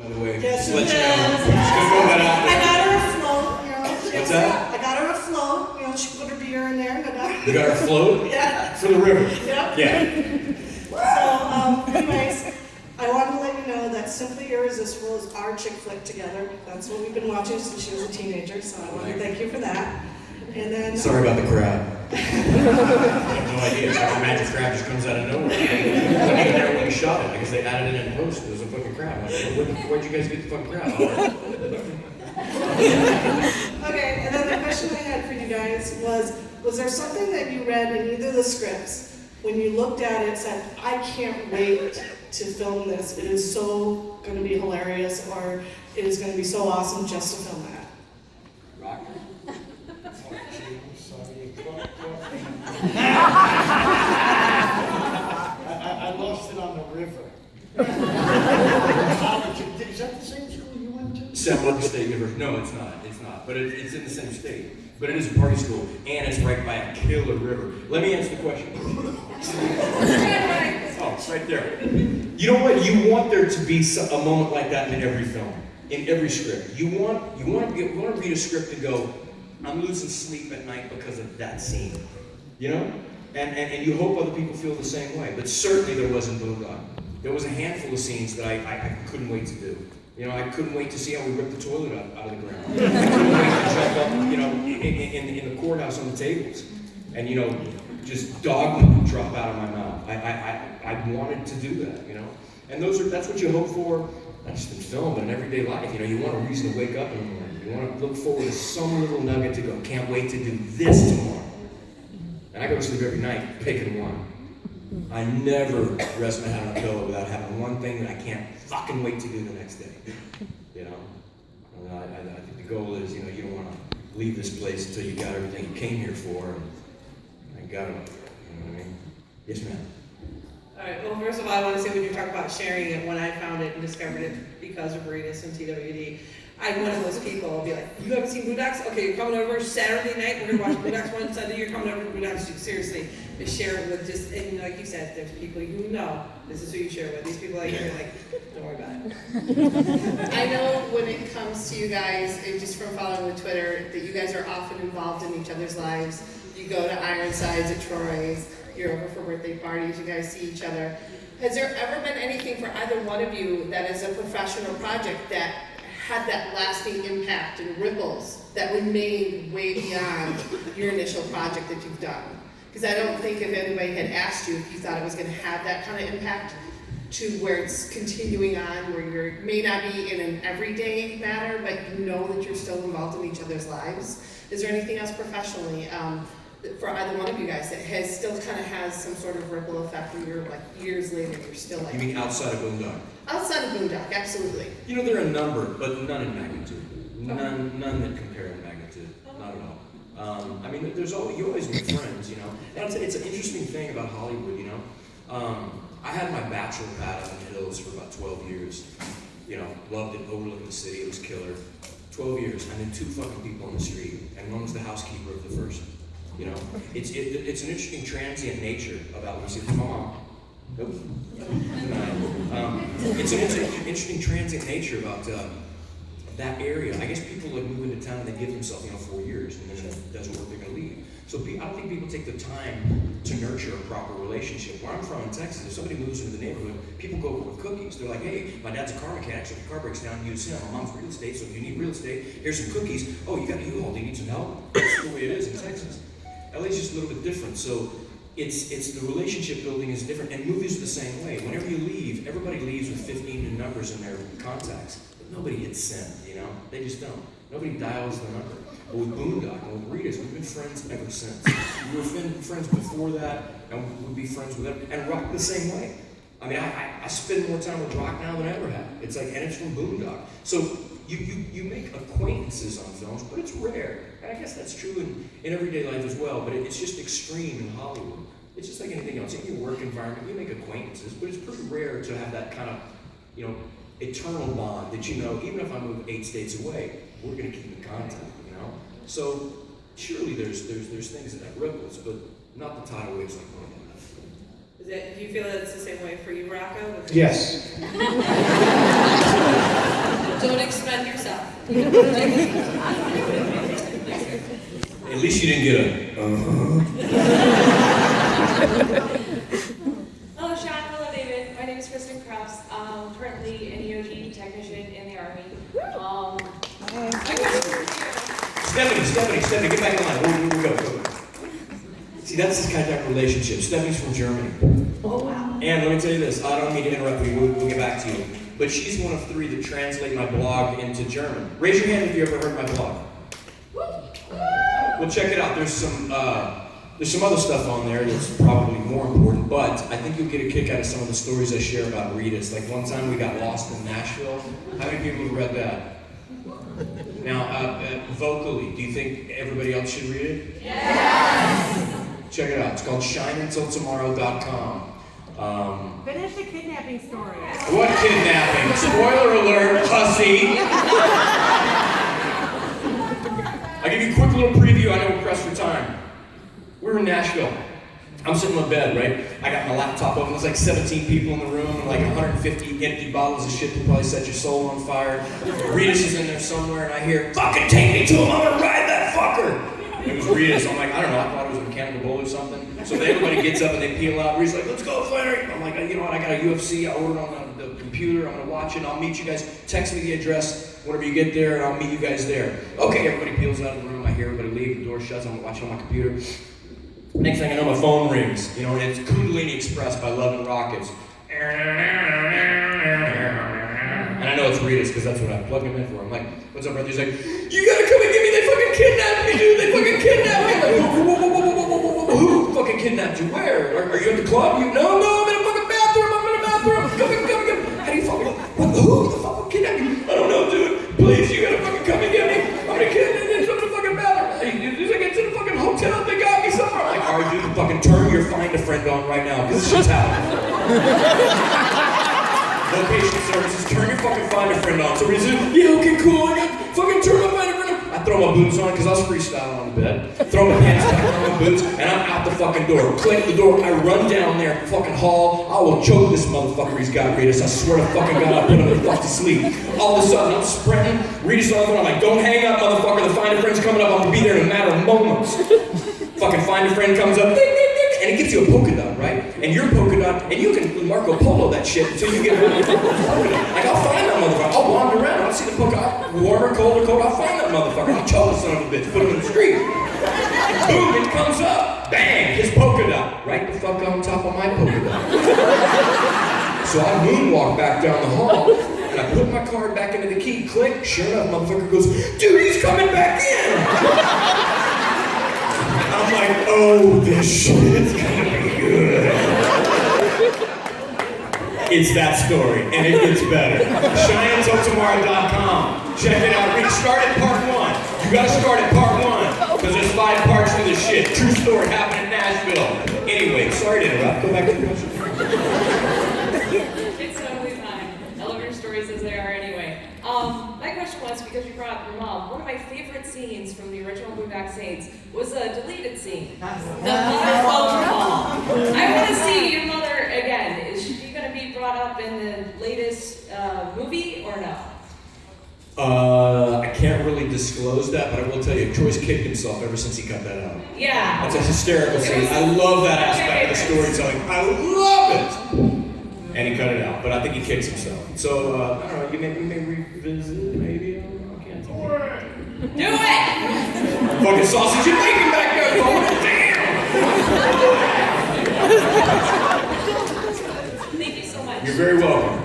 By the way, Yes, just let you she know. does. Just gonna throw that out I there. got her a float, you know. What's that? I got her a float, you know, she put her beer in there. You got her float? Yeah. For the river? Yep. Yeah. So, anyways, I wanted to let you know that Simply Irresistible is our chick flick together. That's what we've been watching since she was a teenager, so I want to thank you for that. And then... Sorry about the crab. I have no idea. It's like a magic crab just comes out of nowhere. I wasn't even there when we shot it. I guess they added it in post. It was a fucking crab. I'm like, where'd you guys get the fucking crab? Okay, and then the question I had for you guys was there something that you read in either of the scripts when you looked at it and said, I can't wait to film this, it is so going to be hilarious, or it is going to be so awesome just to film that? Rock. I lost it on the river. Is that the same school you went to? San Marcos State University. No, it's not. It's not. But it's in the same state. But it is a party school, and it's right by a killer river. Let me answer the question. Oh, it's right there. You know what? You want there to be a moment like that in every film, in every script. You want to read a script and go, I'm losing sleep at night because of that scene. You know? And you hope other people feel the same way. But certainly there was in Boondock. There was a handful of scenes that I couldn't wait to do. You know, I couldn't wait to see how we ripped the toilet out of the ground. I couldn't wait to jump up, you know, in the courthouse on the tables, and you know, just dogma drop out of my mouth. I wanted to do that, you know, and that's what you hope for, not just in film, but in everyday life. You know, you want a reason to wake up in the morning. You want to look forward to some little nugget to go. Can't wait to do this tomorrow. And I go to sleep every night picking one. I never rest my head on a pillow without having one thing that I can't fucking wait to do the next day. You know? And I think the goal is, you know, you don't want to leave this place until you got everything you came here for, and I got it. You know what I mean? Yes, ma'am. All right, well, first of all, I want to say when you talk about sharing it, when I found it and discovered it because of Veritas and TWD, I'm one of those people. I'll be like, you haven't seen Boondocks? Okay, you're coming over Saturday night, we're going to watch Boondocks one Sunday, you're coming over to Boondocks 2. Seriously, to share it with just, and like you said, there's people you know, this is who you share with. These people like you're like, don't worry about it. I know when it comes to you guys, and just from following the Twitter, that you guys are often involved in each other's lives. You go to Ironsides at Troy's, you're over for birthday parties, you guys see each other. Has there ever been anything for either one of you that is a professional project that had that lasting impact and ripples that remained way beyond your initial project that you've done? Because I don't think if anybody had asked you if you thought it was going to have that kind of impact to where it's continuing on, where you may not be in an everyday matter, but you know that you're still involved in each other's lives. Is there anything else professionally for either one of you guys that has still kind of has some sort of ripple effect where you're like years later, you're still like... You mean outside of Boondock? Outside of Boondock, absolutely. You know, there are a number, but none in magnitude. None that compare in magnitude. Not at all. I mean, you always make friends, you know. And it's an interesting thing about Hollywood, you know. I had my bachelor pad up in the hills for about 12 years. You know, loved it, overlooked the city, it was killer. 12 years, I knew 2 fucking people on the street, and one was the housekeeper of the first. You know, it's an interesting transient nature about when you see my mom. Nope. It's an interesting transient nature about that area. I guess people like move into town and they give themselves, 4 years, and then if it doesn't work, they're going to leave. So I don't think people take the time to nurture a proper relationship. Where I'm from in Texas, if somebody moves into the neighborhood, people go over with cookies. They're like, hey, my dad's a car mechanic, so if your car breaks down, use him. My mom's real estate, so if you need real estate, here's some cookies. Oh, you got a U-Haul, do you need some help? That's the way it is in Texas. LA's just a little bit different, so it's the relationship building is different, and movies are the same way. Whenever you leave, everybody leaves with 15 new numbers in their contacts, but nobody hits send, They just don't. Nobody dials the number. But with Boondock and with Veritas, we've been friends ever since. We were friends before that, and we'd be friends with them, and Rock the same way. I mean, I spend more time with Rock now than I ever have. It's like, and it's from Boondock. So you make acquaintances on films, but it's rare. And I guess that's true in everyday life as well, but it's just extreme in Hollywood. It's just like anything else. In your work environment, you make acquaintances, but it's pretty rare to have that kind of, eternal bond that even if I move 8 states away, we're going to keep in contact, So surely there's things that have ripples, but not the tidal waves like Boondock. Do you feel that it's the same way for you, Rocco? Yes. At least you didn't get a, Hello, Sean. Hello, David. My name is Kristen Krause. I'm currently an EOD technician in the Army. Stephanie, get back in line. We'll go. See, that's this kind of relationship. Stephanie's from Germany. Oh, wow. And let me tell you this, I don't mean to interrupt you, we'll get back to you. But she's one of 3 that translate my blog into German. Raise your hand if you ever heard my blog. Well, check it out. There's some other stuff on there that's probably more important, but I think you'll get a kick out of some of the stories I share about Ritas. Like one time we got lost in Nashville. How many people have read that? Now, vocally, do you think everybody else should read it? Yes! Check it out. It's called shineuntiltomorrow.com. Finish the kidnapping story. What kidnapping? Spoiler alert, hussy! I'll give you a quick little preview. I know we're pressed for time. We're in Nashville. I'm sitting in my bed, right? I got my laptop open. There's like 17 people in the room and like 150 empty bottles of shit that probably set your soul on fire. Ritas is in there somewhere and I hear, fucking take me to him, I'm gonna ride that fucker! It was Ritas. I'm like, I don't know, I thought it was a mechanical bull or something. So everybody gets up and they peel out. Rita's like, let's go, Flannery! I'm like, you know what, I got a UFC, I ordered on the computer, I'm gonna watch it, I'll meet you guys. Text me the address whenever you get there and I'll meet you guys there. Okay, everybody peels out of the room, I hear everybody leave, the door shuts, I'm watching on my computer. Next thing I know, my phone rings, you know, and it's Kundalini Express by Love and Rockets. And I know it's Ritas because that's what I plugged him in for. I'm like, what's up, brother? He's like, you gotta come and get me, they fucking kidnapped me, dude, they fucking kidnapped me. I'm like, whoa, who fucking kidnapped you? Where? Are you at the club? You, no, I'm in a fucking bathroom, come. How do you fucking, who the fuck kidnapped you? I don't know, dude, please, you gotta fucking come and get me. I'm gonna kidnap you, I'm in the fucking bathroom. Hey, dude, I get to the fucking hotel, they got me somewhere. I'm like, all right, dude, fucking turn your find a friend on right now, because this shit's happening. Location services, turn your fucking find a friend on. So he's like, yeah, okay, cool, I got fucking turn my find a friend on. I throw my boots on, because I was freestyling on the bed. Throw my pants back on my boots, and I'm out the fucking door. Click the door, I run down there, fucking hall. I will choke this motherfucker he's got, Ritas. I swear to fucking God, I'll put him the fuck to sleep. All of a sudden, I'm sprinting. Ritas on the phone, I'm like, don't hang up, motherfucker. The find a friend's coming up, I'm gonna be there in a matter of moments. Fucking find a friend comes up, ding, ding, ding, and it gives you a polka dot, right? And your polka dot, and you can Marco Polo that shit until you get around to the polka dot. Like, I'll find that motherfucker. I'll wander around. I'll see the polka dot. Warmer, colder, cold. I'll find that motherfucker. I'll choke the son of a bitch. Put him in the street. Boom, it comes up. Bang, his polka dot. Right the fuck on top of my polka dot. So I moonwalk back down the hall, and I put my card back into the key. Click. Sure enough, motherfucker goes, dude, he's coming back in. I'm like, oh, this shit's gonna be good. It's that story, and it gets better. shineuntiltomorrow.com. Check it out. Start at part 1. You gotta start at part 1, because there's 5 parts to this shit. True story happened in Nashville. Anyway, sorry to interrupt. Go back to the question. It's totally fine. I love your stories as they are anyway. My question was, because you brought up your mom, one of my favorite scenes from the original Boondock Saints was a deleted scene. The mother phone call. I want to see your mother again. Is she going to be brought up in the latest movie or no? I can't really disclose that, but I will tell you, Troy's kicked himself ever since he cut that out. Yeah. That's a hysterical scene. I love that aspect of the storytelling. I love it! And he cut it out, but I think he kicks himself. So, I don't know, you may revisit, maybe? I don't know, I can't tell you. Do it! Fucking sausage and bacon back there, phone. Damn! Thank you so much. You're very welcome.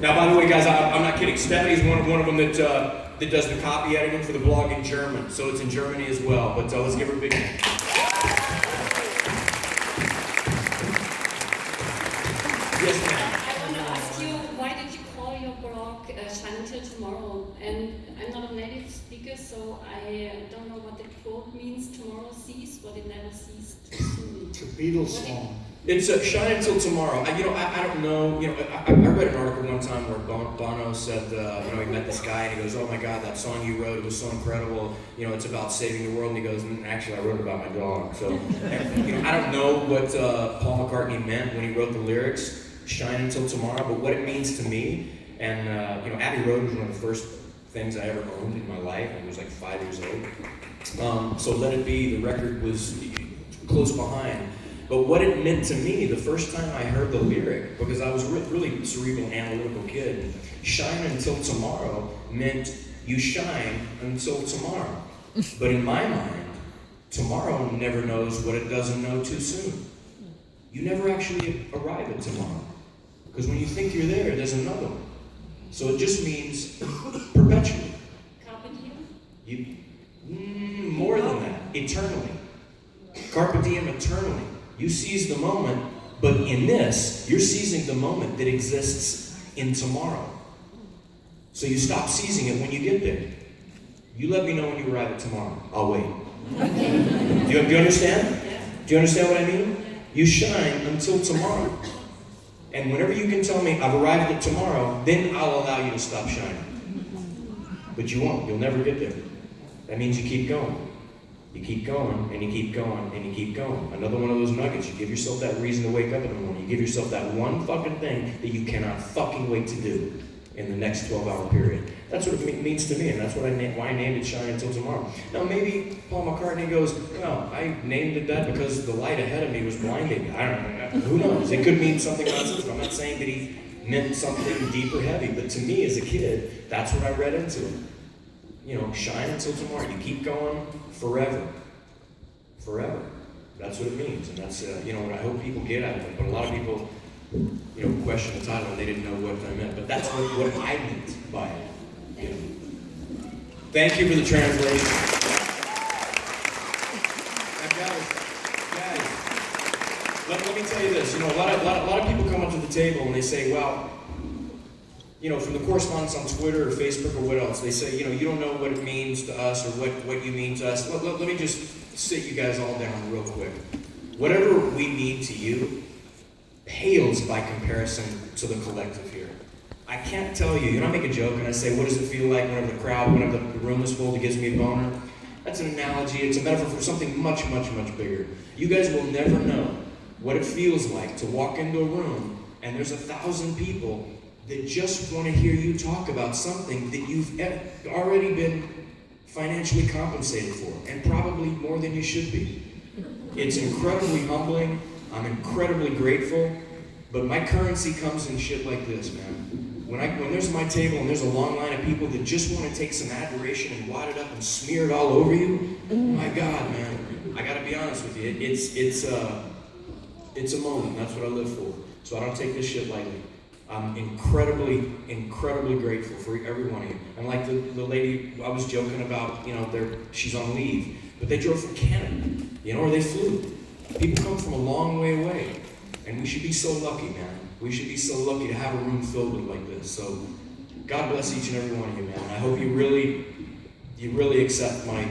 Now, by the way, guys, I'm not kidding. Stephanie's one of them that does the copy editing for the blog in German, so it's in Germany as well. But let's give her a big hand. Yes, ma'am. I want to ask you, why did you call your blog Shine Until Tomorrow? And I'm not a native speaker, so I don't know what the quote means. Tomorrow cease what it never ceased soon. It's a Beatles song. It's Shine Until Tomorrow. I don't know. I read an article one time where Bono said, he met this guy and he goes, "Oh my God, that song you wrote, it was so incredible. It's about saving the world." And he goes, "Actually, I wrote it about my dog." So, I don't know what Paul McCartney meant when he wrote the lyrics, "Shine Until Tomorrow," but what it means to me, and Abbey Road was one of the first things I ever owned in my life. I was like 5 years old. So Let It Be, the record was close behind. But what it meant to me the first time I heard the lyric, because I was really cerebral, analytical kid, shine until tomorrow meant you shine until tomorrow. But in my mind, tomorrow never knows what it doesn't know too soon. You never actually arrive at tomorrow. Because when you think you're there, there's another one. So it just means perpetually. Carpe diem? More than that, eternally. Carpe diem eternally. You seize the moment, but in this, you're seizing the moment that exists in tomorrow. So you stop seizing it when you get there. You let me know when you arrive at tomorrow. I'll wait. Do you understand? Do you understand what I mean? You shine until tomorrow. And whenever you can tell me I've arrived at tomorrow, then I'll allow you to stop shining. But you won't. You'll never get there. That means you keep going. You keep going, and you keep going, and you keep going. Another one of those nuggets. You give yourself that reason to wake up in the morning. You give yourself that one fucking thing that you cannot fucking wait to do in the next 12-hour period. That's what it means to me, and that's what why I named it Shine Until Tomorrow. Now, maybe Paul McCartney goes, well, I named it that because the light ahead of me was blinding. I don't know. Who knows? It could mean something else. I'm not saying that he meant something deep or heavy, but to me as a kid, that's what I read into it. You know, shine until tomorrow. You keep going forever. Forever. That's what it means. And that's, you know, what I hope people get out of it. But a lot of people, you know, question the title and they didn't know what I meant. But that's what I meant by it. You know. Thank you for the translation. Now, guys, let me tell you this. You know, a lot of people come up to the table and they say, well, you know, from the correspondence on Twitter or Facebook or what else, they say, you know, you don't know what it means to us or what you mean to us. Let me just sit you guys all down real quick. Whatever we mean to you pales by comparison to the collective here. I can't tell you, you know, I make a joke and I say, what does it feel like whenever the room is full, it gives me a boner? That's an analogy, it's a metaphor for something much, much, much bigger. You guys will never know what it feels like to walk into a room and there's 1,000 people that just want to hear you talk about something that you've already been financially compensated for, and probably more than you should be. It's incredibly humbling, I'm incredibly grateful, but my currency comes in shit like this, man. When there's my table and there's a long line of people that just want to take some adoration and wad it up and smear it all over you, my God, man, I gotta be honest with you, it's a moment, that's what I live for. So I don't take this shit lightly. I'm incredibly, incredibly grateful for every one of you. And like the lady I was joking about, you know, she's on leave, but they drove from Canada, you know, or they flew. People come from a long way away, and we should be so lucky, man. We should be so lucky to have a room filled with like this. So God bless each and every one of you, man. I hope you really accept my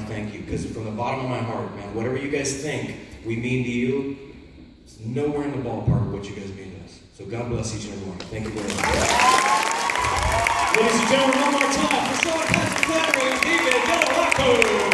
thank you, because from the bottom of my heart, man, whatever you guys think we mean to you, it's nowhere in the ballpark of what you guys mean to us. So God bless each and every one. Thank you very much. Ladies and gentlemen, one more time for Sean Patrick Flannery and David Delacco.